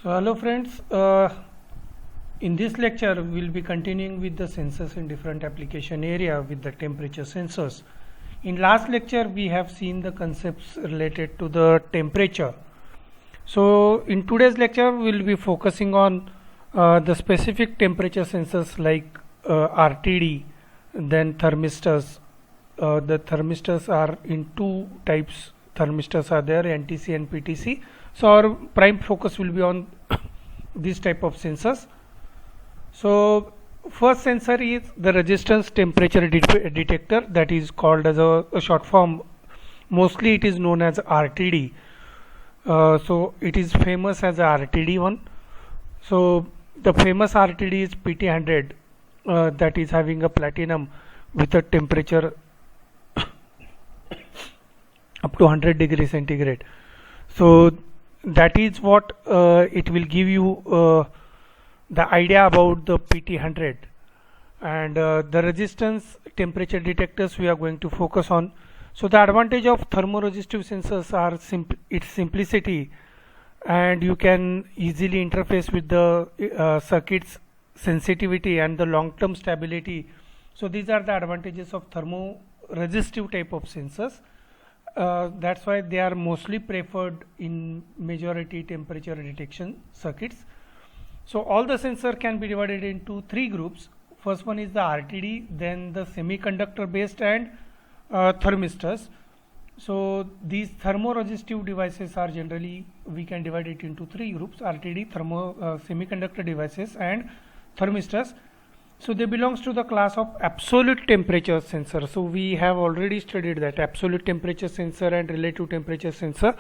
So hello friends, in this lecture we'll be continuing with the sensors in different application area with the temperature sensors. In last lecture we have seen the concepts related to the temperature. So in today's lecture we'll be focusing on the specific temperature sensors like RTD, then thermistors. The thermistors are in two types. Thermistors are there, NTC and PTC. So our prime focus will be on this type of sensors. So first sensor is the resistance temperature detector, that is called as a short form. Mostly it is known as RTD. So it is famous as a RTD one. So the famous RTD is PT100, that is having a platinum with a temperature up to 100 degrees centigrade. So that is what it will give you the idea about the PT100, and the resistance temperature detectors we are going to focus on. So the advantage of thermoresistive sensors are its simplicity, and you can easily interface with the circuits sensitivity and the long-term stability. So these are the advantages of thermoresistive type of sensors. That's why they are mostly preferred in majority temperature detection circuits. So all the sensor can be divided into three groups. First one is the RTD, then the semiconductor based, and thermistors. So these thermoresistive devices are generally, we can divide it into three groups: RTD, semiconductor devices, and thermistors. So they belongs to the class of absolute temperature sensor. So we have already studied that absolute temperature sensor and relative temperature sensor.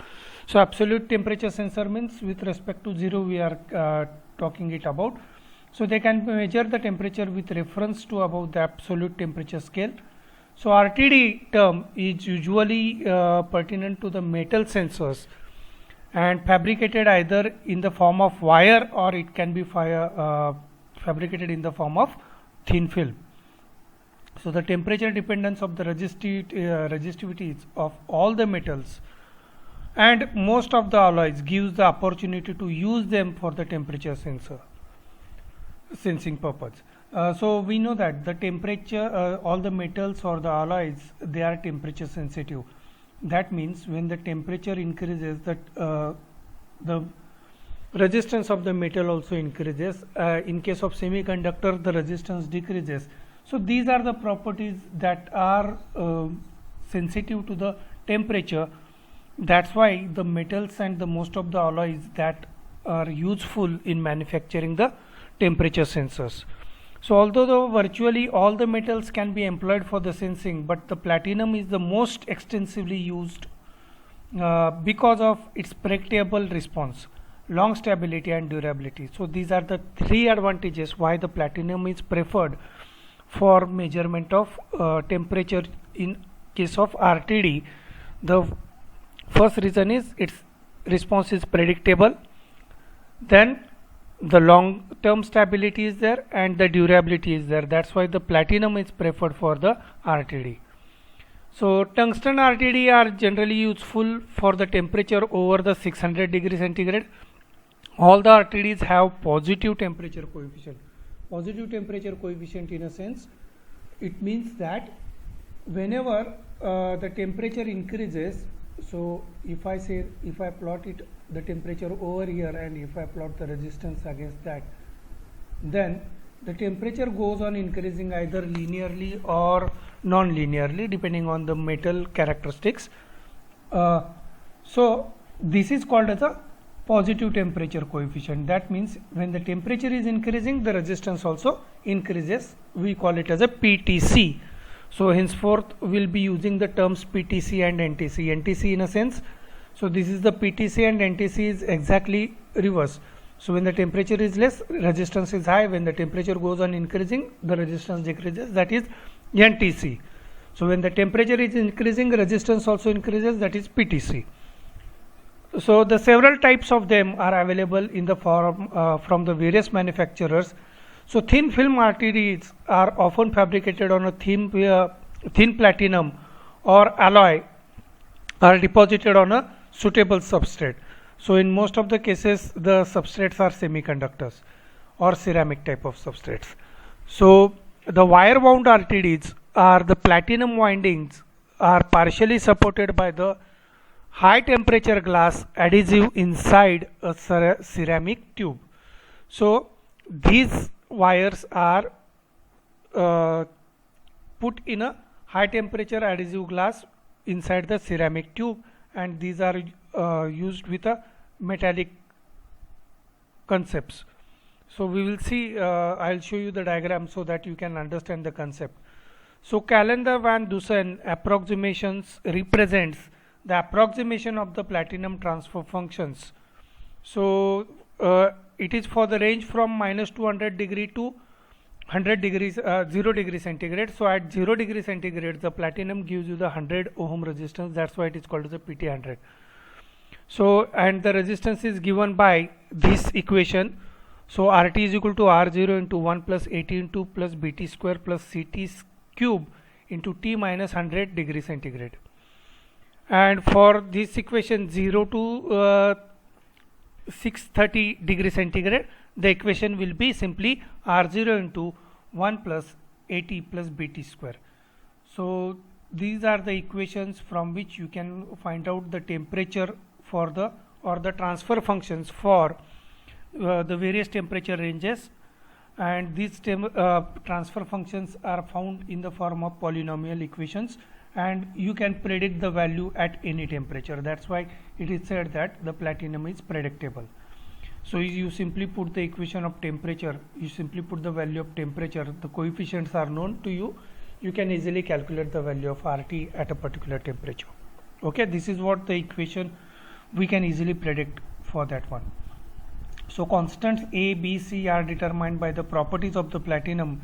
So absolute temperature sensor means with respect to zero we are talking it about. So they can measure the temperature with reference to above the absolute temperature scale. So RTD term is usually pertinent to the metal sensors and fabricated either in the form of wire, or it can be fabricated in the form of thin film. So the temperature dependence of the resistivities of all the metals and most of the alloys gives the opportunity to use them for the temperature sensing purpose. So we know that the temperature, all the metals or the alloys, they are temperature sensitive. That means when the temperature increases, that the resistance of the metal also increases. In case of semiconductor, the resistance decreases. So these are the properties that are sensitive to the temperature. That's why the metals and the most of the alloys that are useful in manufacturing the temperature sensors. So although virtually all the metals can be employed for the sensing, but the platinum is the most extensively used because of its predictable response, long stability, and durability. So these are the three advantages why the platinum is preferred for measurement of temperature in case of RTD. The first reason is its response is predictable, then the long term stability is there, and the durability is there. That's why the platinum is preferred for the RTD. So tungsten RTD are generally useful for the temperature over the 600 degrees centigrade. All the RTDs have positive temperature coefficient. Positive temperature coefficient, in a sense, it means that whenever the temperature increases, so if I plot it, the temperature over here, and if I plot the resistance against that, then the temperature goes on increasing either linearly or non-linearly depending on the metal characteristics. So this is called as a positive temperature coefficient. That means when the temperature is increasing, the resistance also increases. We call it as a PTC. So henceforth we'll be using the terms PTC and NTC. NTC in a sense, so this is the PTC, and NTC is exactly reverse. So when the temperature is less, resistance is high. When the temperature goes on increasing, the resistance decreases. That is NTC. So when the temperature is increasing, resistance also increases. That is PTC. So the several types of them are available in the form from the various manufacturers. So thin film RTDs are often fabricated on a thin platinum or alloy, are deposited on a suitable substrate. So in most of the cases the substrates are semiconductors or ceramic type of substrates. So the wire wound RTDs are the platinum windings are partially supported by the high temperature glass adhesive inside a ceramic tube. So these wires are put in a high temperature adhesive glass inside the ceramic tube, and these are used with a metallic concepts. So we will see, I'll show you the diagram so that you can understand the concept. So Callendar van Dusen approximations represents the approximation of the platinum transfer functions. So it is for the range from minus 200 degree to 100 degrees 0 degree centigrade. So at 0 degree centigrade the platinum gives you the 100 ohm resistance, that's why it is called as a PT100. So and the resistance is given by this equation. So RT is equal to R0 into 1 plus 80 into plus BT square plus CT cube into T minus 100 degree centigrade. And for this equation 0 to 630 degree centigrade, the equation will be simply R0 into 1 plus 80 plus BT square. So these are the equations from which you can find out the temperature for the or the transfer functions for the various temperature ranges, and these transfer functions are found in the form of polynomial equations, and you can predict the value at any temperature. That's why it is said that the platinum is predictable. So you simply put the equation of temperature, you simply put the value of temperature, the coefficients are known to you, you can easily calculate the value of RT at a particular temperature. Okay, this is what the equation we can easily predict for that one. So constants A, B, C are determined by the properties of the platinum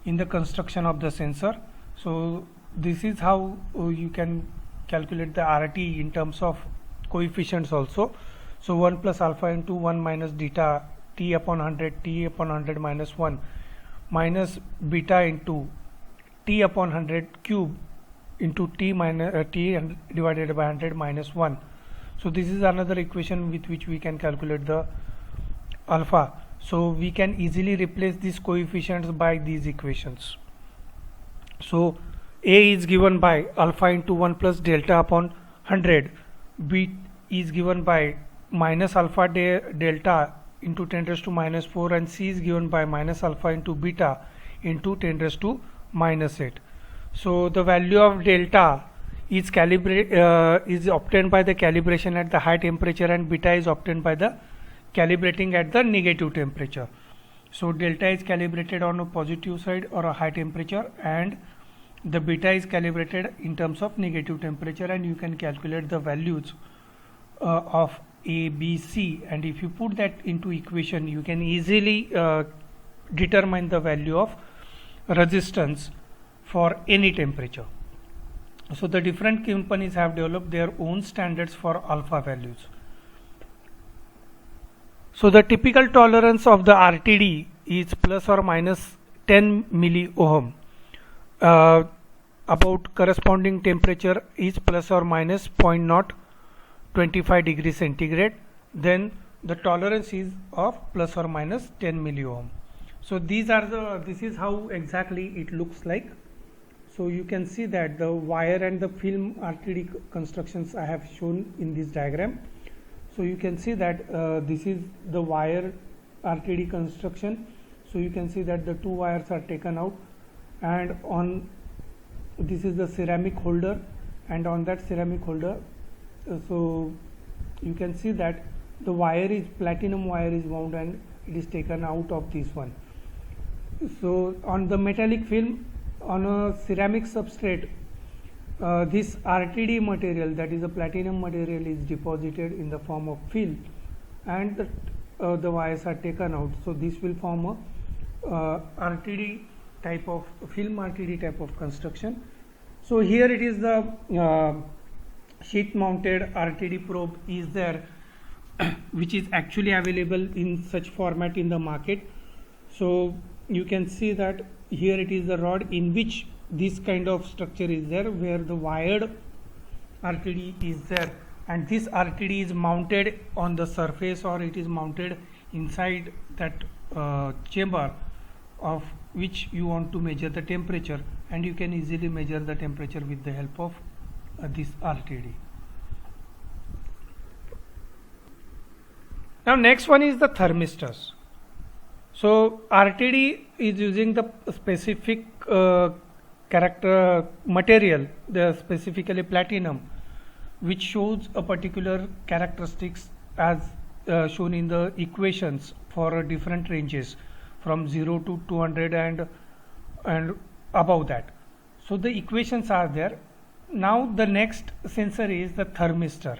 in the construction of the sensor. So this is how you can calculate the RT in terms of coefficients also. So 1 plus alpha into 1 minus beta T upon 100 T upon 100 minus 1 minus beta into T upon 100 cube into T minus T divided by 100 minus 1. So this is another equation with which we can calculate the alpha. So we can easily replace these coefficients by these equations. So A is given by alpha into 1 plus delta upon 100, B is given by minus alpha delta into 10 raised to minus 4, and C is given by minus alpha into beta into 10 raised to minus 8. So the value of delta is is obtained by the calibration at the high temperature, and beta is obtained by the calibrating at the negative temperature. So delta is calibrated on a positive side or a high temperature, and the beta is calibrated in terms of negative temperature, and you can calculate the values of A, B, C, and if you put that into equation you can easily determine the value of resistance for any temperature. So the different companies have developed their own standards for alpha values. So the typical tolerance of the RTD is plus or minus 10 milliohm. About corresponding temperature is plus or minus 0.025 degree centigrade. Then the tolerance is of plus or minus 10 milliohm. So this is how exactly it looks like. So you can see that the wire and the film RTD constructions I have shown in this diagram. So you can see that this is the wire RTD construction. So you can see that the two wires are taken out, and on this is the ceramic holder, and on that ceramic holder so you can see that the wire is platinum wire is wound and it is taken out of this one. So on the metallic film on a ceramic substrate, this RTD material, that is a platinum material, is deposited in the form of film, and the wires are taken out. So this will form a RTD type of film RTD type of construction. So here it is the sheath mounted RTD probe is there which is actually available in such format in the market. So you can see that here it is the rod in which this kind of structure is there, where the wired RTD is there, and this RTD is mounted on the surface, or it is mounted inside that chamber of which you want to measure the temperature, and you can easily measure the temperature with the help of this RTD. Now next one is the thermistors. So RTD is using the specific character material, specifically platinum, which shows a particular characteristics as shown in the equations for different ranges from 0 to 200 and above that. So the equations are there. Now the next sensor is the thermistor.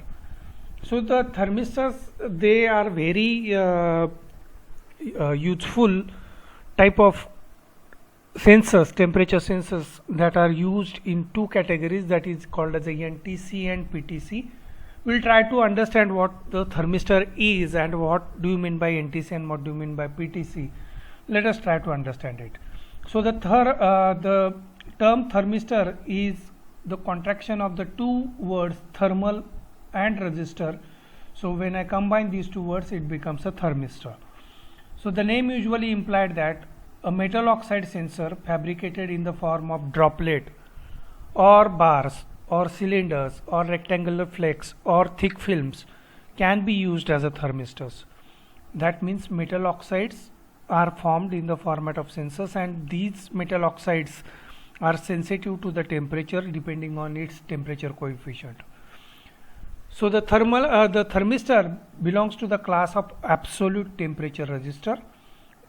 So the thermistors, they are very useful type of sensors, temperature sensors, that are used in two categories, that is called as a NTC and PTC. We'll try to understand what the thermistor is and what do you mean by NTC and what do you mean by PTC. Let us try to understand it. So the term thermistor is the contraction of the two words thermal and resistor. So when I combine these two words, it becomes a thermistor. So the name usually implied that a metal oxide sensor fabricated in the form of droplet or bars or cylinders or rectangular flakes or thick films can be used as a thermistors. That means metal oxides are formed in the format of sensors, and these metal oxides are sensitive to the temperature depending on its temperature coefficient. So the thermistor belongs to the class of absolute temperature resistor.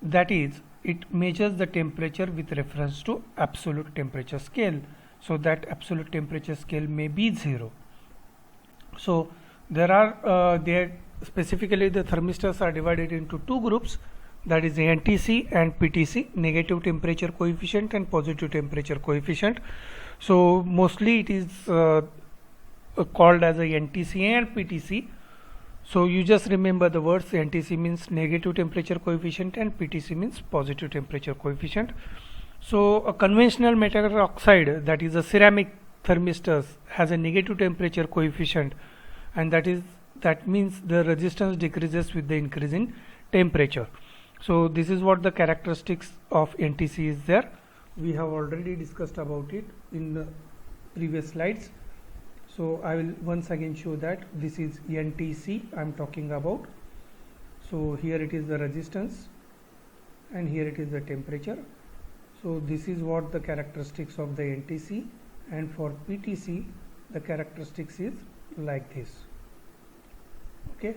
That is, it measures the temperature with reference to absolute temperature scale. So that absolute temperature scale may be 0. So there are specifically the thermistors are divided into two groups, that is NTC and PTC, negative temperature coefficient and positive temperature coefficient. So mostly it is called as a NTC and PTC. So you just remember the words. NTC means negative temperature coefficient and PTC means positive temperature coefficient. So a conventional metal oxide, that is a ceramic thermistors, has a negative temperature coefficient, and that means the resistance decreases with the increasing temperature. So this is what the characteristics of NTC is there. We have already discussed about it in the previous slides. So I will once again show that this is NTC I am talking about. So here it is the resistance and here it is the temperature. So this is what the characteristics of the NTC, and for PTC the characteristics is like this. Okay.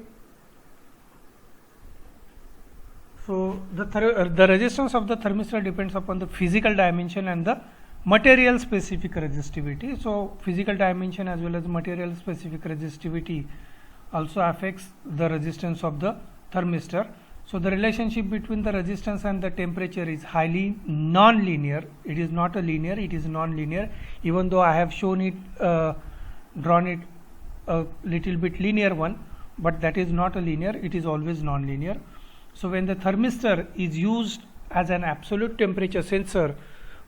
So the resistance of the thermistor depends upon the physical dimension and the material specific resistivity. So physical dimension as well as material specific resistivity also affects the resistance of the thermistor. So the relationship between the resistance and the temperature is highly non-linear. It is not a linear, it is non-linear, even though I have shown it, drawn it a little bit linear one, but that is not a linear, it is always non-linear. So when the thermistor is used as an absolute temperature sensor,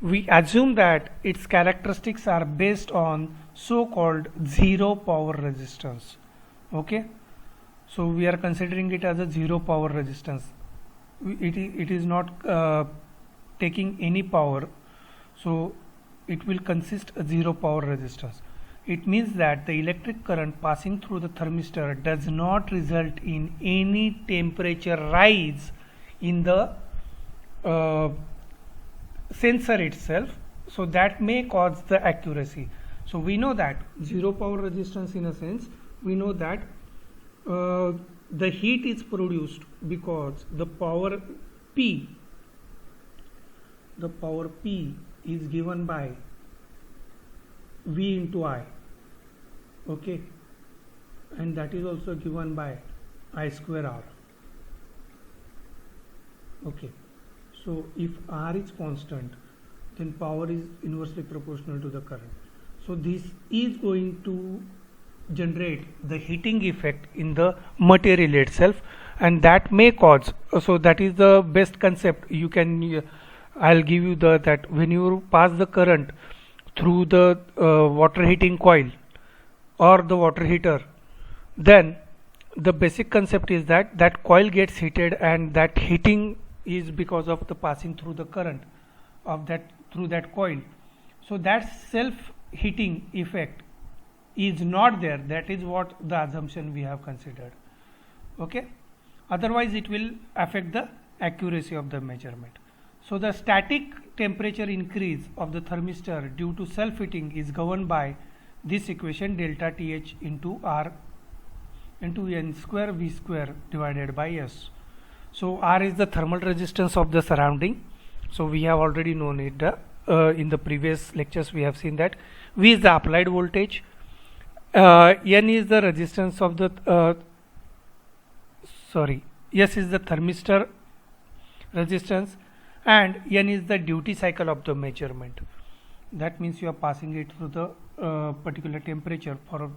we assume that its characteristics are based on so-called zero power resistance. Okay. So we are considering it as a zero power resistance. It is not taking any power, so it will consist of zero power resistance. It means that the electric current passing through the thermistor does not result in any temperature rise in the sensor itself, so that may cause the accuracy. So we know that zero power resistance, in a sense, we know that the heat is produced because the power P is given by V into I, okay, and that is also given by I square R. Okay, so if R is constant, then power is inversely proportional to the current. So this is going to generate the heating effect in the material itself, and that may cause, so that is the best concept you can, I'll give you that when you pass the current through the water heating coil or the water heater, then the basic concept is that that coil gets heated, and that heating is because of the passing through the current of that through that coil. So that self heating effect is not there. That is what the assumption we have considered. Okay, otherwise it will affect the accuracy of the measurement. So the static temperature increase of the thermistor due to self heating is governed by this equation, delta Th into R into n square V square divided by S. So R is the thermal resistance of the surrounding. So we have already known it in the previous lectures. We have seen that V is the applied voltage, N is the resistance of the S is the thermistor resistance, and N is the duty cycle of the measurement. That means you are passing it through the particular temperature for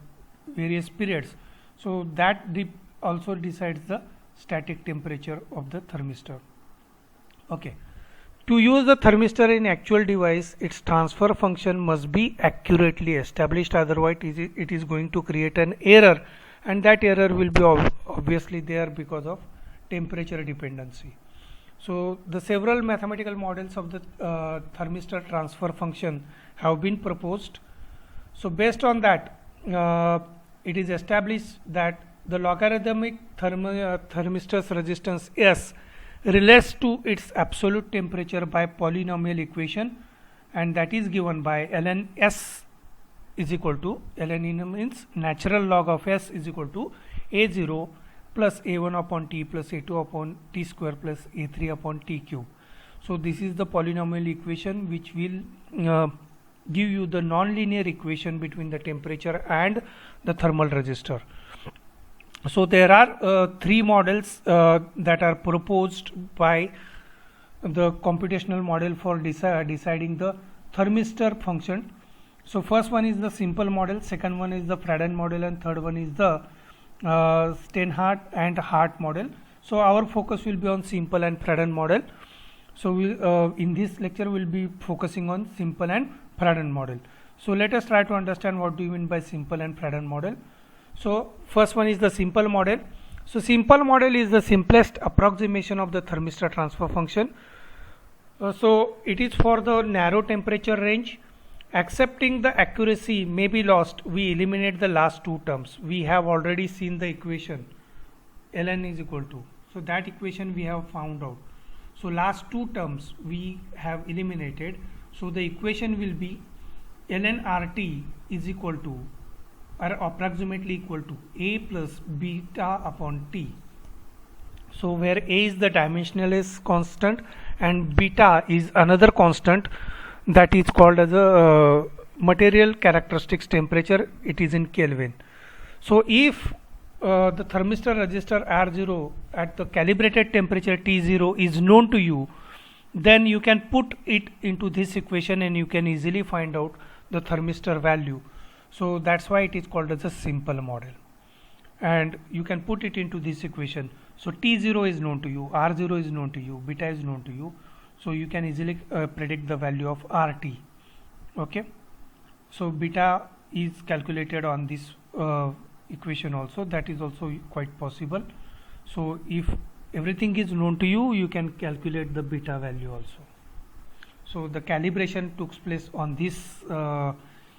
various periods. So that also decides the static temperature of the thermistor. Okay. To use the thermistor in actual device, its transfer function must be accurately established, otherwise it is going to create an error, and that error will be obviously there because of temperature dependency. So the several mathematical models of the thermistor transfer function have been proposed. So based on that, it is established that the logarithmic thermistor's resistance S relates to its absolute temperature by polynomial equation, and that is given by ln S is equal to, ln means natural log of S is equal to A0 plus A1 upon T plus A2 upon T square plus A3 upon T cube. So this is the polynomial equation which will give you the non-linear equation between the temperature and the thermal resistor. So there are three models that are proposed by the computational model for deciding the thermistor function. So first one is the simple model, second one is the Fradon model, and third one is the Steinhardt and Hart model. So our focus will be on simple and Fradon model. So we in this lecture we will be focusing on simple and Fradon model. So let us try to understand what do you mean by simple and Fradon model. So first one is the simple model. So simple model is the simplest approximation of the thermistor transfer function. So it is for the narrow temperature range. Accepting the accuracy may be lost, we eliminate the last two terms. We have already seen the equation ln is equal to, so that equation we have found out. So last two terms we have eliminated. So the equation will be ln RT is equal to, or approximately equal to, A plus beta upon T. So where A is the dimensionless constant and beta is another constant that is called as a material characteristics temperature. It is in Kelvin. So if the thermistor resistor R0 at the calibrated temperature T0 is known to you, then you can put it into this equation and you can easily find out the thermistor value. So that's why it is called as a simple model, and you can put it into this equation. So T0 is known to you, R0 is known to you, beta is known to you. So you can easily predict the value of RT. Okay, so beta is calculated on this equation also. That is also quite possible. So if everything is known to you, you can calculate the beta value also. So the calibration took place on this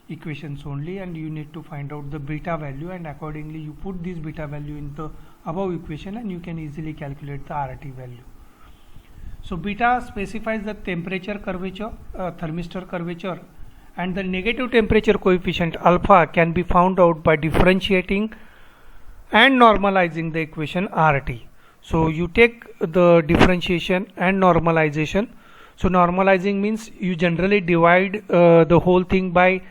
equations only, and you need to find out the beta value, and accordingly you put this beta value in the above equation and you can easily calculate the RT value. So beta specifies the temperature curvature, thermistor curvature, and the negative temperature coefficient alpha can be found out by differentiating and normalizing the equation RT. So you take the differentiation and normalization. So normalizing means you generally divide the whole thing by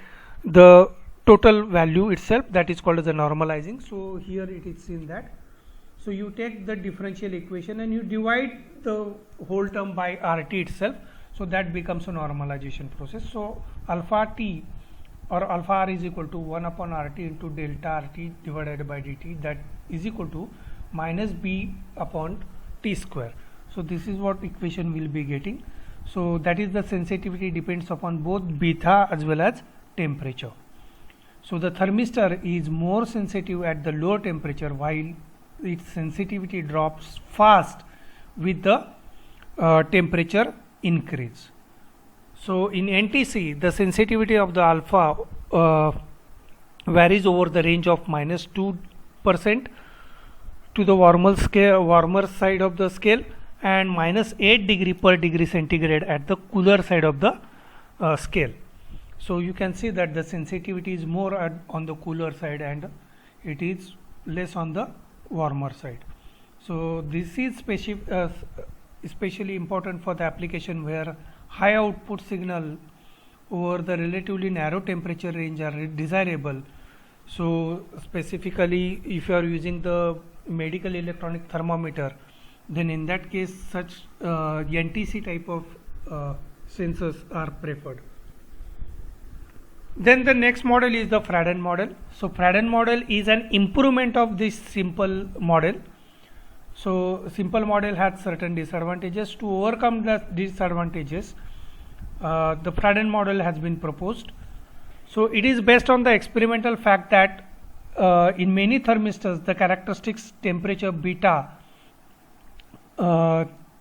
the total value itself, that is called as a normalizing. So here it is in that. So you take the differential equation and you divide the whole term by RT itself. So that becomes a normalization process. So alpha T or alpha R is equal to 1 upon RT into delta RT divided by dt, that is equal to minus B upon T square. So this is what equation we will be getting. So that is the sensitivity depends upon both beta as well as temperature. So the thermistor is more sensitive at the lower temperature, while its sensitivity drops fast with the temperature increase. So in NTC, the sensitivity of the alpha varies over the range of -2% to the warmer side of the scale, and -8 degree per degree centigrade at the cooler side of the scale. So you can see that the sensitivity is more on the cooler side and it is less on the warmer side. So this is especially important for the application where high output signal over the relatively narrow temperature range are desirable. So specifically if you are using the medical electronic thermometer, then in that case such NTC type of sensors are preferred. Then the next model is the Fradon model. So Fradon model is an improvement of this simple model. So simple model had certain disadvantages. To overcome the disadvantages, the Fradon model has been proposed. So it is based on the experimental fact that in many thermistors the characteristics temperature beta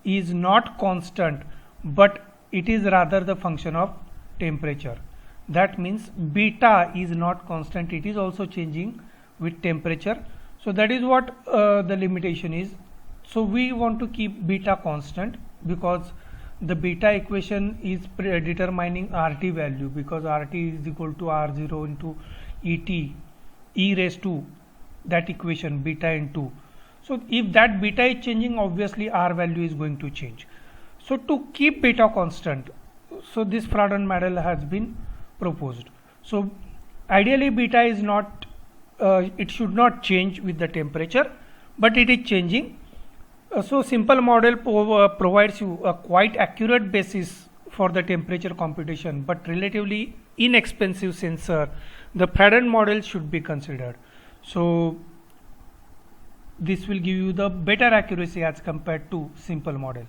is not constant, but it is rather the function of temperature. That means beta is not constant, it is also changing with temperature. So that is what the limitation is. So we want to keep beta constant because the beta equation is determining RT value, because RT is equal to R0 into ET e raised to that equation beta into. So if that beta is changing, obviously R value is going to change. So to keep beta constant, so this Fradon model has been proposed. So ideally beta is not it should not change with the temperature, but it is changing. So simple model provides you a quite accurate basis for the temperature computation, but relatively inexpensive sensor, the Fradon model should be considered. So this will give you the better accuracy as compared to simple model.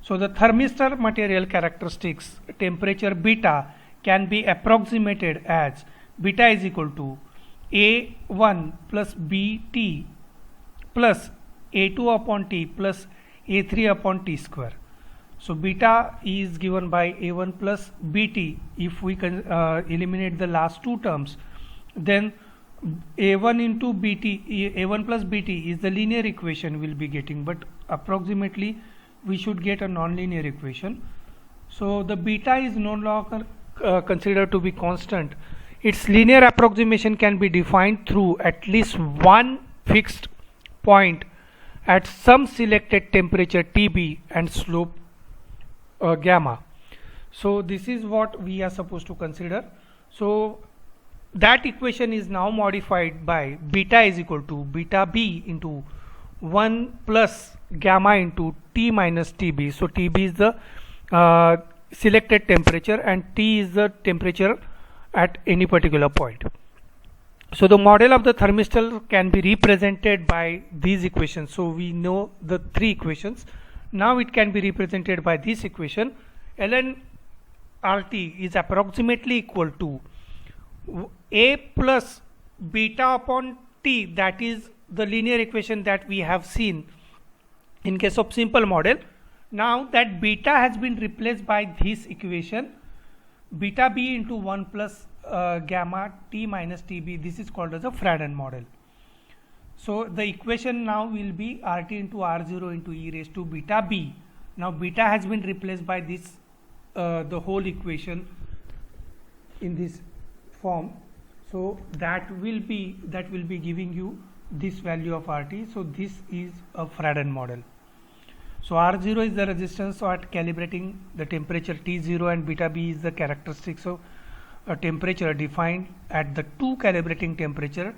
So the thermistor material characteristics temperature beta can be approximated as beta is equal to A1 plus BT plus A2 upon T plus A3 upon T square. So beta is given by A1 plus BT. If we can eliminate the last two terms, then A1 into BT, A1 plus BT is the linear equation we'll be getting, but approximately we should get a non-linear equation. So the beta is no longer considered to be constant. Its linear approximation can be defined through at least one fixed point at some selected temperature TB and slope gamma. So this is what we are supposed to consider. So that equation is now modified by beta is equal to beta b into 1 plus gamma into T minus TB. So TB is the selected temperature and T is the temperature at any particular point. So the model of the thermistor can be represented by these equations. So we know the three equations. Now it can be represented by this equation. ln RT is approximately equal to A plus beta upon T, that is the linear equation that we have seen in case of simple model. Now that beta has been replaced by this equation beta b into 1 plus gamma T minus TB. This is called as a Fradon model. So the equation now will be RT into R0 into e raised to beta b. Now beta has been replaced by this the whole equation in this form. So that will be giving you this value of RT. So this is a Fradon model. So R0 is the resistance at calibrating the temperature T0 and beta b is the characteristics of a temperature defined at the two calibrating temperature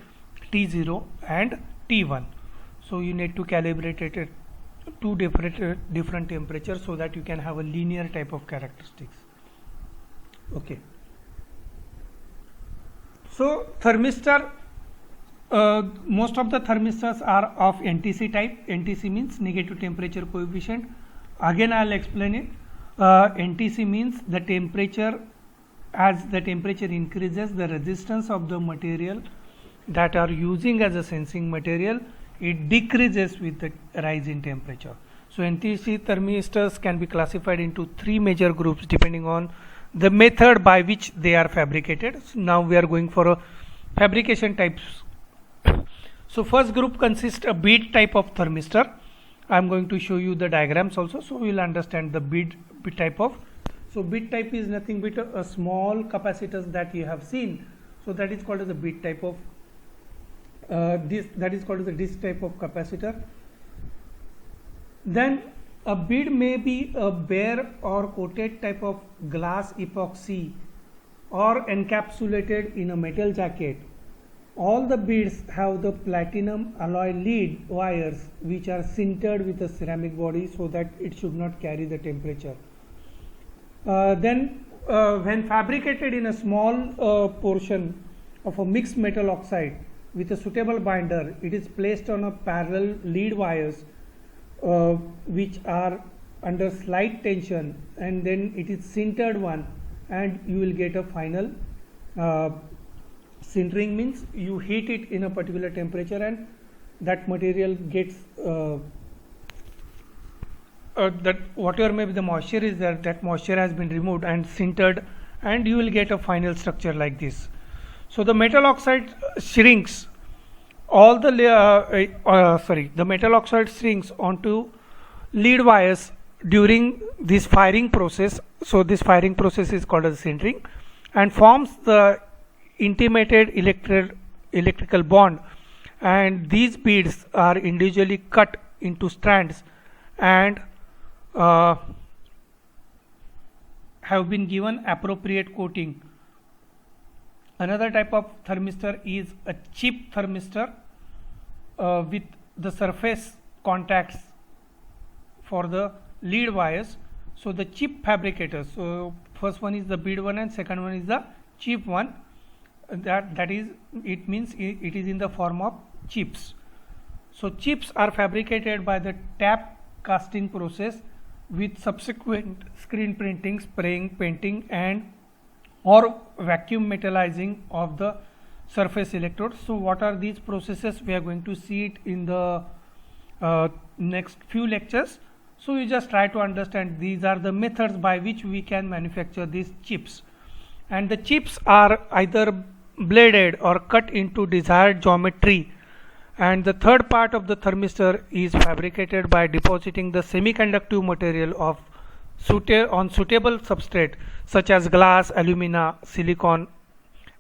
T0 and T1. So you need to calibrate it at two different temperatures so that you can have a linear type of characteristics. Okay. So thermistor, most of the thermistors are of NTC type. NTC means negative temperature coefficient. Again I will explain it. NTC means the temperature as the temperature increases, the resistance of the material that are using as a sensing material, it decreases with the rise in temperature. So NTC thermistors can be classified into three major groups depending on the method by which they are fabricated. So now we are going for a fabrication types. So first group consists a bead type of thermistor. I am going to show you the diagrams also, so we will understand the bead type of. So bead type is nothing but a small capacitors that you have seen. So that is called as a bead type of that is called as a disc type of capacitor. Then a bead may be a bare or coated type of glass epoxy or encapsulated in a metal jacket. All the beads have the platinum alloy lead wires which are sintered with a ceramic body so that it should not carry the temperature. Then when fabricated in a small portion of a mixed metal oxide with a suitable binder, it is placed on a parallel lead wires which are under slight tension, and then it is sintered one, and you will get a final sintering means you heat it in a particular temperature and that material gets that whatever may be the moisture is there, that moisture has been removed and sintered, and you will get a final structure like this. So the metal oxide shrinks all the the metal oxide shrinks onto lead wires during this firing process. So this firing process is called as sintering and forms the intimated electrical bond, and these beads are individually cut into strands and have been given appropriate coating. Another type of thermistor is a chip thermistor with the surface contacts for the lead wires. So the chip fabricators, so first one is the bead one and second one is the chip one. That is, it means it is in the form of chips. So chips are fabricated by the tap casting process with subsequent screen printing, spraying, painting and or vacuum metallizing of the surface electrodes. So what are these processes? We are going to see it in the next few lectures. So you just try to understand these are the methods by which we can manufacture these chips, and the chips are either bladed or cut into desired geometry. And the third part of the thermistor is fabricated by depositing the semiconductive material of on suitable substrate such as glass, alumina, silicon,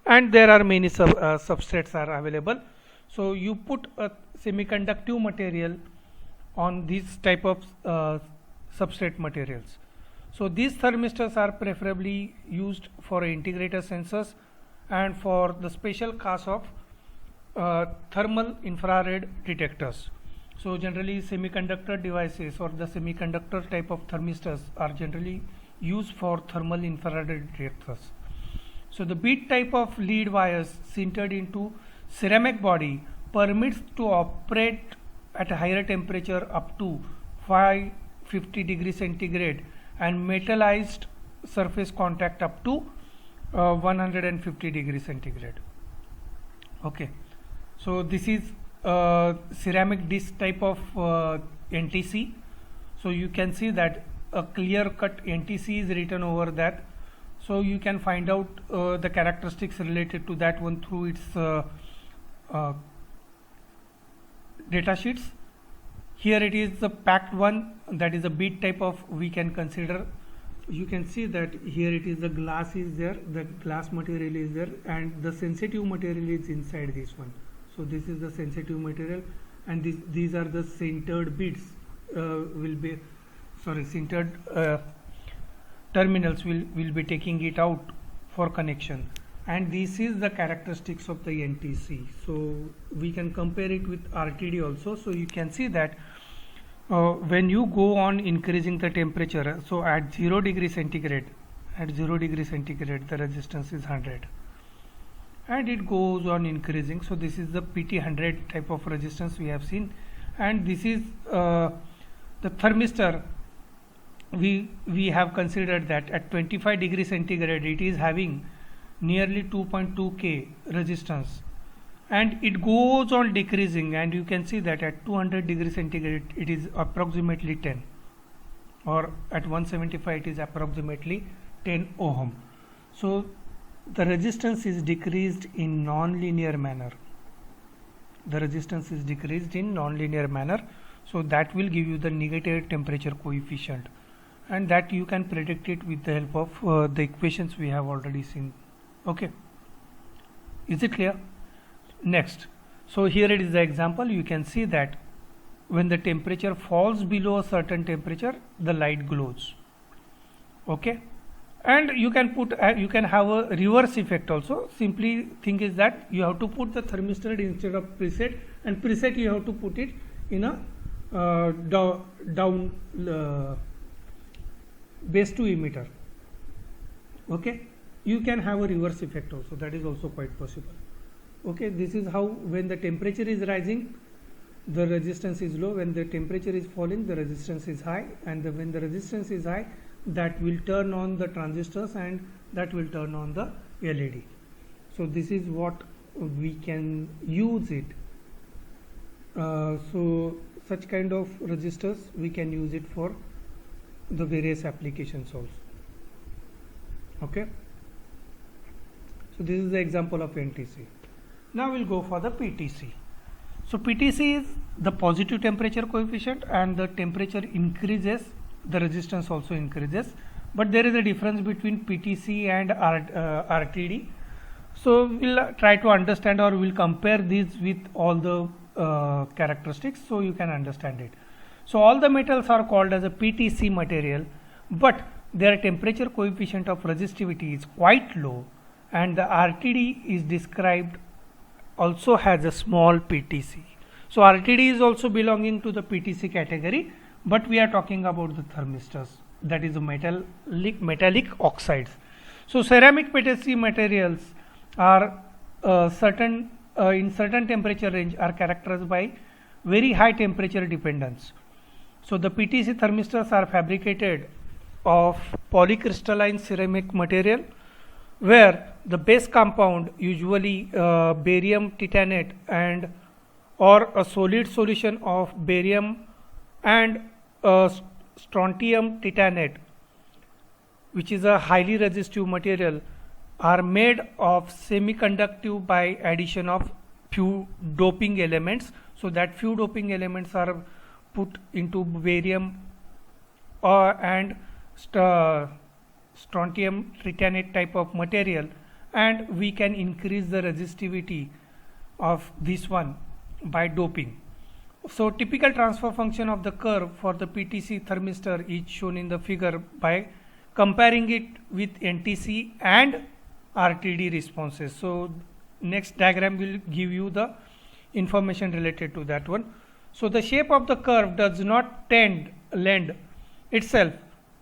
and there are many substrates are available. So you put a semiconductive material on these type of substrate materials. So these thermistors are preferably used for integrator sensors and for the special class of thermal infrared detectors. So generally semiconductor devices or the semiconductor type of thermistors are generally used for thermal infrared detectors. So the bead type of lead wires sintered into ceramic body permits to operate at a higher temperature up to 550 degrees centigrade and metallized surface contact up to 150 degrees centigrade. Okay, so this is ceramic disc type of NTC. So you can see that a clear cut NTC is written over that. So you can find out the characteristics related to that one through its data sheets. Here it is the packed one, that is a bead type of we can consider. You can see that here it is the glass is there, the glass material is there, and the sensitive material is inside this one. So this is the sensitive material, and these are the sintered beads sintered terminals will be taking it out for connection, and this is the characteristics of the NTC. So we can compare it with RTD also. So you can see that when you go on increasing the temperature, so at 0 degree centigrade, the resistance is 100 and it goes on increasing. So this is the PT100 type of resistance we have seen, and this is the thermistor we have considered that at 25 degrees centigrade it is having nearly 2.2 k resistance, and it goes on decreasing, and you can see that at 200 degrees centigrade it is approximately 10, or at 175 it is approximately 10 ohm. So the resistance is decreased in non-linear manner. The resistance is decreased in non-linear manner, so that will give you the negative temperature coefficient, and that you can predict it with the help of the equations we have already seen. Okay, is it clear? Next, so here it is the example. You can see that when the temperature falls below a certain temperature, the light glows. Okay, and you can put you can have a reverse effect also. Simply thing is that you have to put the thermistor instead of preset, and preset you have to put it in a down base to emitter. Okay, you can have a reverse effect also, that is also quite possible. Okay, this is how when the temperature is rising the resistance is low, when the temperature is falling the resistance is high, and when the resistance is high, that will turn on the transistors and that will turn on the LED. So this is what we can use it. So such kind of resistors we can use it for the various applications also. Okay, so this is the example of NTC. Now we'll go for the PTC. So PTC is the positive temperature coefficient, and the temperature increases, the resistance also increases, but there is a difference between PTC and RTD. So we'll try to understand, or we'll compare these with all the characteristics so you can understand it. So all the metals are called as a PTC material, but their temperature coefficient of resistivity is quite low, and the RTD is described also has a small PTC. So RTD is also belonging to the PTC category, but we are talking about the thermistors, that is the metallic oxides. So ceramic PTC materials are in certain temperature range are characterized by very high temperature dependence. So the PTC thermistors are fabricated of polycrystalline ceramic material, where the base compound, usually barium titanate, and or a solid solution of barium and strontium titanate, which is a highly resistive material, are made of semiconductive by addition of few doping elements. So that few doping elements are put into barium and strontium titanate type of material, and we can increase the resistivity of this one by doping. So typical transfer function of the curve for the PTC thermistor is shown in the figure by comparing it with NTC and RTD responses. So next diagram will give you the information related to that one. So the shape of the curve does not lend itself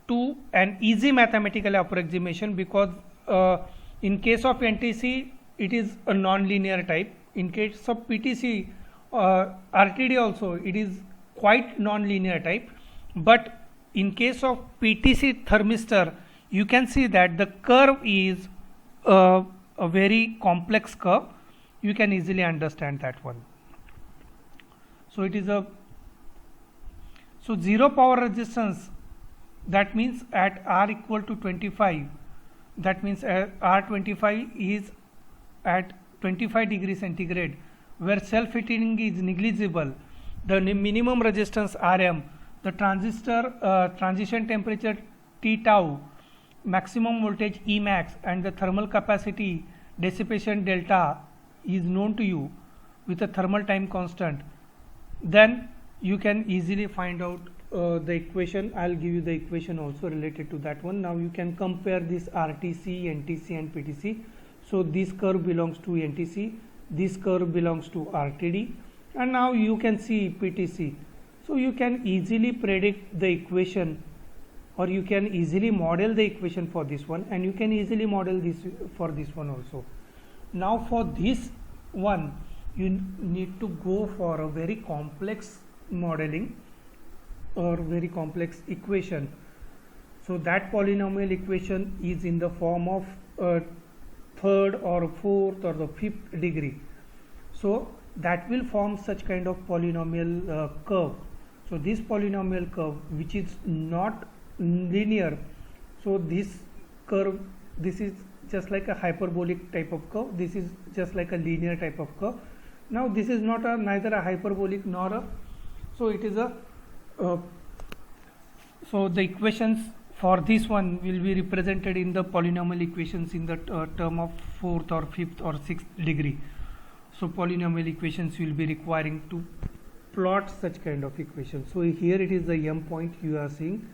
to an easy mathematical approximation, because in case of NTC it is a non-linear type. In case of PTC RTD also it is quite non-linear type, but in case of PTC thermistor you can see that the curve is a very complex curve. You can easily understand that one. So it is zero power resistance, that means at R equal to 25, that means R25 is at 25 degrees centigrade, where self-heating is negligible. The minimum resistance Rm, the transistor transition temperature T tau, maximum voltage E max, and the thermal capacity dissipation delta is known to you with a thermal time constant, then you can easily find out the equation. I'll give you the equation also related to that one. Now you can compare this RTC, NTC and PTC. So this curve belongs to NTC, this curve belongs to RTD, and now you can see PTC. So you can easily predict the equation, or you can easily model the equation for this one, and you can easily model this for this one also. Now for this one you need to go for a very complex modeling or very complex equation. So that polynomial equation is in the form of third or fourth or the fifth degree. So that will form such kind of polynomial curve. So this polynomial curve which is not linear, so this curve, this is just like a hyperbolic type of curve, this is just like a linear type of curve. Now this is not neither a hyperbolic nor a, so it is a so the equations for this one will be represented in the polynomial equations in the term of fourth or fifth or sixth degree. So polynomial equations will be requiring to plot such kind of equation. So here it is the M point you are seeing.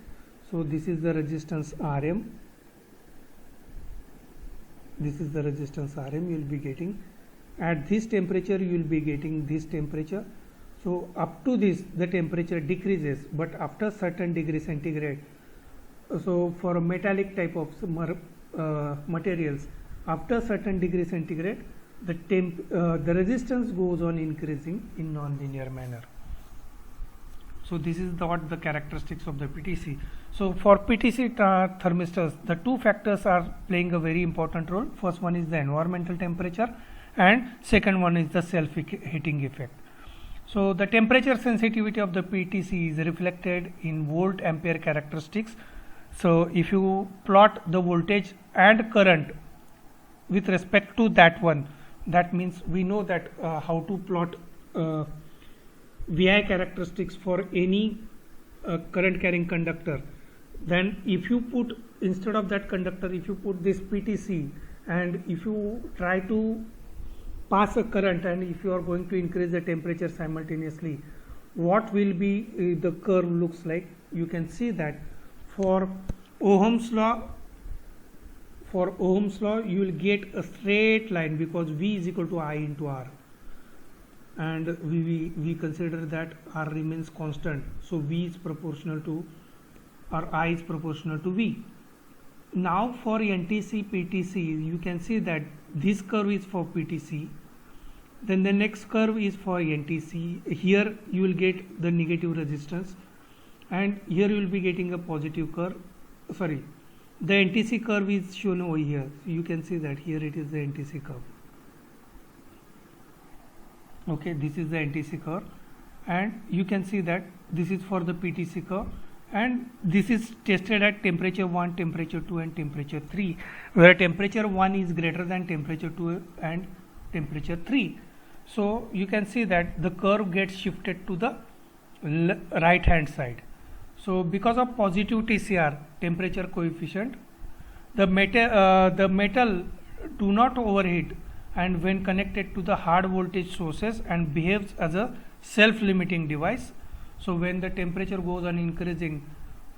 So this is the resistance Rm. This is the resistance Rm you will be getting. At this temperature you will be getting this temperature. So up to this the temperature decreases, but after certain degree centigrade, so for a metallic type of materials, after certain degree centigrade the resistance goes on increasing in non-linear manner. So this is what the characteristics of the PTC. So for PTC thermistors, the two factors are playing a very important role. First one is the environmental temperature and second one is the self-heating effect. So the temperature sensitivity of the PTC is reflected in volt ampere characteristics. So if you plot the voltage and current with respect to that one, that means we know that how to plot VI characteristics for any current carrying conductor. Then if you put, instead of that conductor, if you put this PTC and if you try to pass a current and if you are going to increase the temperature simultaneously, what will be the curve looks like? You can see that for Ohm's law you will get a straight line because V is equal to I into R, and we consider that R remains constant, so V is proportional to, or I is proportional to V. Now for NTC PTC you can see that this curve is for PTC, then the next curve is for NTC. Here you will get the negative resistance and here you will be getting a positive curve, sorry, the NTC curve is shown over here. So you can see that here it is the NTC curve. Okay, this is the NTC curve and you can see that this is for the PTC curve, and this is tested at temperature 1, temperature 2 and temperature 3, where temperature 1 is greater than temperature 2 and temperature 3. So you can see that the curve gets shifted to the right hand side. So because of positive TCR, temperature coefficient, the metal do not overheat and when connected to the hard voltage sources and behaves as a self-limiting device. So when the temperature goes on increasing,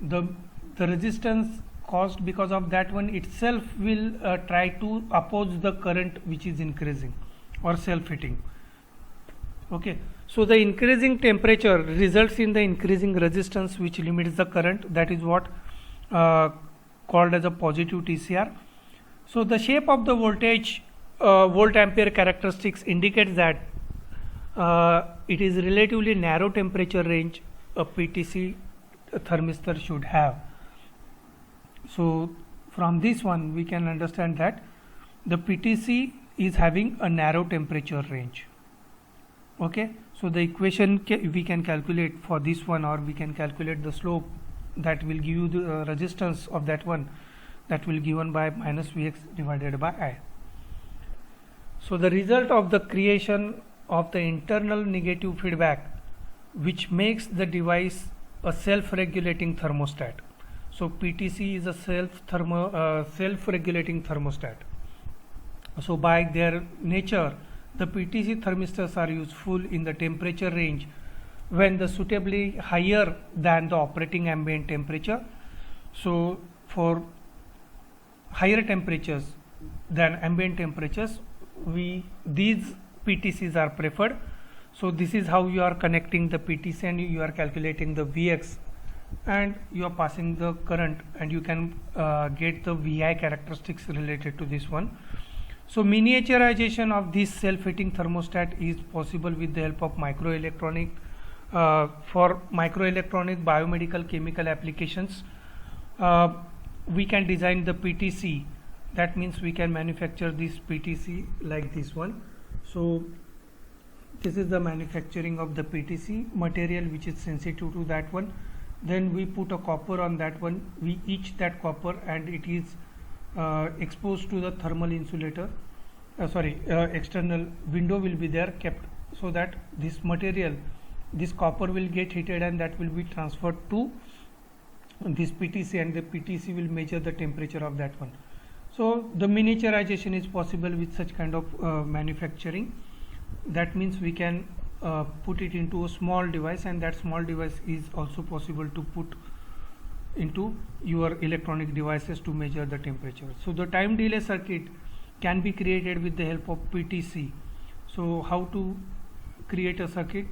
the resistance caused because of that one itself will try to oppose the current which is increasing or self-heating. Okay, so the increasing temperature results in the increasing resistance which limits the current. That is what called as a positive TCR. So the shape of the voltage volt ampere characteristics indicates that it is relatively narrow temperature range a PTC thermistor should have. So from this one we can understand that the PTC is having a narrow temperature range. Okay, so the equation we can calculate for this one, or we can calculate the slope that will give you the resistance of that one, that will be given by minus Vx divided by I. So the result of the creation of the internal negative feedback which makes the device a self-regulating thermostat. So PTC is a self-regulating thermostat. So by their nature, the PTC thermistors are useful in the temperature range when the suitably higher than the operating ambient temperature. So for higher temperatures than ambient temperatures, these PTCs are preferred. So this is how you are connecting the PTC and you are calculating the Vx and you are passing the current, and you can get the VI characteristics related to this one. So miniaturization of this self-heating thermostat is possible with the help of microelectronic, for microelectronic, biomedical, chemical applications, uh, we can design the PTC. That means we can manufacture this PTC like this one. So this is the manufacturing of the PTC material which is sensitive to that one. Then we put a copper on that one, we etch that copper and it is exposed to the thermal insulator, external window will be there kept, so that this material, this copper will get heated and that will be transferred to this PTC, and the PTC will measure the temperature of that one. So the miniaturization is possible with such kind of manufacturing. That means we can put it into a small device, and that small device is also possible to put into your electronic devices to measure the temperature. So the time delay circuit can be created with the help of PTC. So how to create a circuit?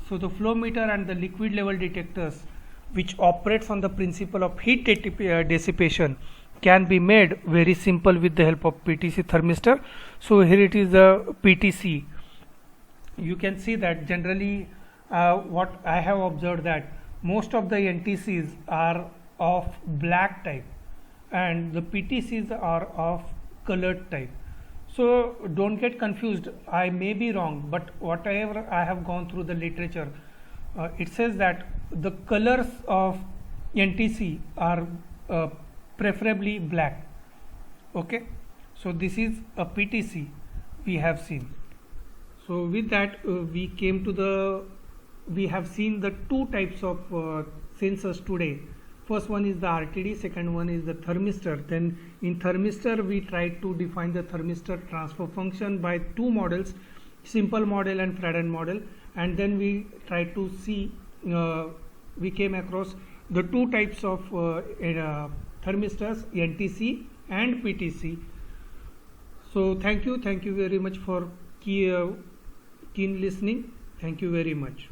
So the flow meter and the liquid level detectors, which operates on the principle of heat dissipation, can be made very simple with the help of PTC thermistor. So here it is the PTC. You can see that generally what I have observed, that most of the NTCs are of black type and the PTCs are of colored type. So don't get confused, I may be wrong, but whatever I have gone through the literature, it says that the colors of NTC are preferably black. Okay, so this is a PTC we have seen. So with that we have seen the two types of sensors today. First one is the RTD, second one is the thermistor. Then in thermistor we tried to define the thermistor transfer function by two models, simple model and Fradon model, and then we tried to see, we came across the two types of thermistors, NTC and PTC. So thank you very much for keen listening. Thank you very much.